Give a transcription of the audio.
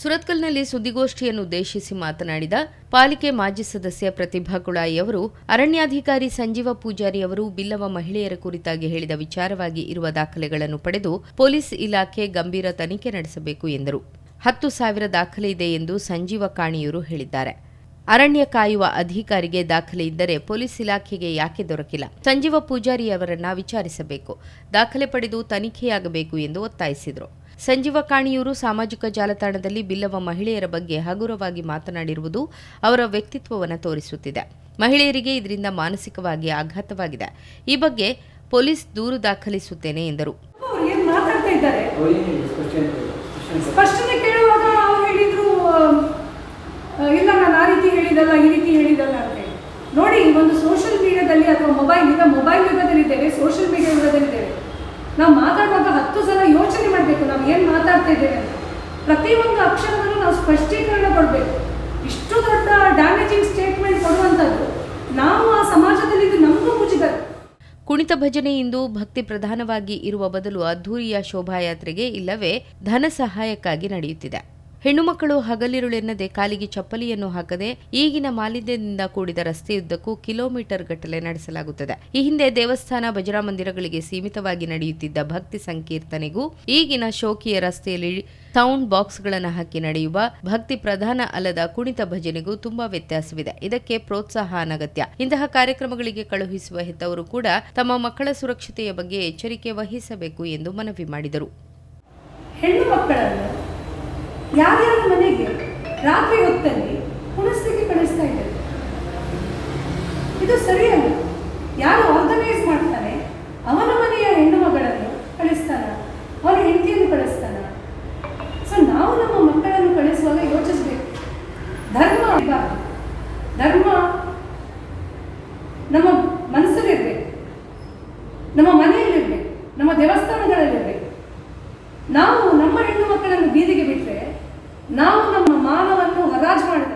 ಸುರತ್ಕಲ್ನಲ್ಲಿ ಸುದ್ದಿಗೋಷ್ಠಿಯನ್ನು ಉದ್ದೇಶಿಸಿ ಮಾತನಾಡಿದ ಪಾಲಿಕೆ ಮಾಜಿ ಸದಸ್ಯ ಪ್ರತಿಭಾ ಕುಳಾಯಿ ಅವರು, ಅರಣ್ಯಾಧಿಕಾರಿ ಸಂಜೀವ ಪೂಜಾರಿ ಅವರು ಬಿಲ್ಲವ ಮಹಿಳೆಯರ ಕುರಿತಾಗಿ ಹೇಳಿದ ವಿಚಾರವಾಗಿ ಇರುವ ದಾಖಲೆಗಳನ್ನು ಪಡೆದು ಪೊಲೀಸ್ ಇಲಾಖೆ ಗಂಭೀರ ತನಿಖೆ ನಡೆಸಬೇಕು ಎಂದರು. 10,000 ದಾಖಲೆ ಇದೆ ಎಂದು ಸಂಜೀವ ಕಾಣಿಯೂರು ಹೇಳಿದ್ದಾರೆ. ಅರಣ್ಯ ಕಾಯುವ ಅಧಿಕಾರಿಗೆ ದಾಖಲೆ ಇದ್ದರೆ ಪೊಲೀಸ್ ಇಲಾಖೆಗೆ ಯಾಕೆ ದೊರಕಿಲ್ಲ? ಸಂಜೀವ ಪೂಜಾರಿ ಅವರನ್ನ ವಿಚಾರಿಸಬೇಕು, ದಾಖಲೆ ಪಡೆದು ತನಿಖೆಯಾಗಬೇಕು ಎಂದು ಒತ್ತಾಯಿಸಿದರು. ಸಂಜೀವ ಕಾಣಿಯೂರು ಸಾಮಾಜಿಕ ಜಾಲತಾಣದಲ್ಲಿ ಬಿಲ್ಲವ ಮಹಿಳೆಯರ ಬಗ್ಗೆ ಹಗುರವಾಗಿ ಮಾತನಾಡಿರುವುದು ಅವರ ವ್ಯಕ್ತಿತ್ವವನ್ನು ತೋರಿಸುತ್ತಿದೆ. ಮಹಿಳೆಯರಿಗೆ ಇದರಿಂದ ಮಾನಸಿಕವಾಗಿ ಆಘಾತವಾಗಿದೆ. ಈ ಬಗ್ಗೆ ಪೊಲೀಸ್ ದೂರು ದಾಖಲಿಸುತ್ತೇನೆ ಎಂದರು. ಇಲ್ಲ, ನಾನು ಆ ರೀತಿ ಹೇಳಿದಲ್ಲ, ಈ ರೀತಿ ಹೇಳಿದಲ್ಲ ಅಂತ ಹೇಳಿ ನೋಡಿ. ಒಂದು ಸೋಷಿಯಲ್ ಮೀಡಿಯಾದಲ್ಲಿ ಅಥವಾ ಮೊಬೈಲ್ ಯುಗದಲ್ಲಿದ್ದೇವೆ, ಸೋಷಿಯಲ್ ಮೀಡಿಯಾ ಯುಗದಲ್ಲಿದ್ದೇವೆ. ನಾವು ಮಾತಾಡುವಾಗ 10 ಸಲ ಯೋಚನೆ ಮಾಡಬೇಕು, ನಾವು ಏನು ಮಾತಾಡ್ತಾ ಇದ್ದೇವೆ ಅಂತ. ಪ್ರತಿಯೊಂದು ಅಕ್ಷರದಲ್ಲೂ ನಾವು ಸ್ಪಷ್ಟೀಕರಣ ಕೊಡಬೇಕು. ಇಷ್ಟು ದೊಡ್ಡ ಡ್ಯಾಮೇಜಿಂಗ್ ಸ್ಟೇಟ್ಮೆಂಟ್ ಕೊಡುವಂಥದ್ದು ನಾವು ಆ ಸಮಾಜದಲ್ಲಿ ಇದು ನಮಗೂ ಮುಜುಗರ. ಕುಣಿತ ಭಜನೆ ಇಂದು ಭಕ್ತಿ ಪ್ರಧಾನವಾಗಿ ಇರುವ ಬದಲು ಅದ್ಧೂರಿಯ ಶೋಭಾಯಾತ್ರೆಗೆ ಇಲ್ಲವೇ ಧನ ಸಹಾಯಕ್ಕಾಗಿ ನಡೆಯುತ್ತಿದೆ. ಹೆಣ್ಣು ಮಕ್ಕಳು ಹಗಲಿರುಳೆನ್ನದೆ ಕಾಲಿಗೆ ಚಪ್ಪಲಿಯನ್ನು ಹಾಕದೆ ಈಗಿನ ಮಾಲಿನ್ಯದಿಂದ ಕೂಡಿದ ರಸ್ತೆಯುದ್ದಕ್ಕೂ ಕಿಲೋಮೀಟರ್ ಗಟ್ಟಲೆ ನಡೆಸಲಾಗುತ್ತದೆ. ಈ ಹಿಂದೆ ದೇವಸ್ಥಾನ, ಭಜನಾ ಮಂದಿರಗಳಿಗೆ ಸೀಮಿತವಾಗಿ ನಡೆಯುತ್ತಿದ್ದ ಭಕ್ತಿ ಸಂಕೀರ್ತನೆಗೂ ಈಗಿನ ಶೋಕಿಯ ರಸ್ತೆಯಲ್ಲಿ ಸೌಂಡ್ ಬಾಕ್ಸ್ಗಳನ್ನು ಹಾಕಿ ನಡೆಯುವ ಭಕ್ತಿ ಪ್ರಧಾನ ಅಲ್ಲದ ಕುಣಿತ ಭಜನೆಗೂ ತುಂಬಾ ವ್ಯತ್ಯಾಸವಿದೆ. ಇದಕ್ಕೆ ಪ್ರೋತ್ಸಾಹ ಅನಗತ್ಯ. ಇಂತಹ ಕಾರ್ಯಕ್ರಮಗಳಿಗೆ ಕಳುಹಿಸುವ ಹೆತ್ತವರು ಕೂಡ ತಮ್ಮ ಮಕ್ಕಳ ಸುರಕ್ಷತೆಯ ಬಗ್ಗೆ ಎಚ್ಚರಿಕೆ ವಹಿಸಬೇಕು ಎಂದು ಮನವಿ ಮಾಡಿದರು. ಹೆಣ್ಣು ಮಕ್ಕಳನ್ನು ಯಾರ್ಯಾರ ಮನೆಗೆ ರಾತ್ರಿ ಹೊತ್ತಲ್ಲಿ ಕುಣಿಸ್ಲಿಕ್ಕೆ ಕಳಿಸ್ತಾ ಇದ್ದಾರೆ, ಇದು ಸರಿಯಲ್ಲ. ಯಾರು ಆರ್ಗನೈಸ್ ಮಾಡ್ತಾನೆ ಅವನ ಮನೆಯ ಹೆಣ್ಣು ಮಗಳನ್ನು ಕಳಿಸ್ತಾನ, ಅವನ ಹೆಂಡತಿಯನ್ನು ಕಳಿಸ್ತಾನ. ಸೊ ನಾವು ನಮ್ಮ ಮಕ್ಕಳನ್ನು ಕಳಿಸುವಾಗ ಯೋಚಿಸಬೇಕು. ಧರ್ಮ ನಮ್ಮ ಮನಸ್ಸಲ್ಲಿರ್ಬೇಕು, ನಮ್ಮ ಮನೆಯಲ್ಲಿರ್ಬೇಕು, ನಮ್ಮ ದೇವಸ್ಥಾನಗಳಲ್ಲಿರ್ಬೇಕು. ನಾವು ನಮ್ಮ ಹೆಣ್ಣು ಮಕ್ಕಳನ್ನು ಬೀದಿಗೆ ಬಿಟ್ಟರೆ ನಾವು ನಮ್ಮ ಮಾನವನ್ನು ಹರಾಜು ಮಾಡ್ತೇವೆ.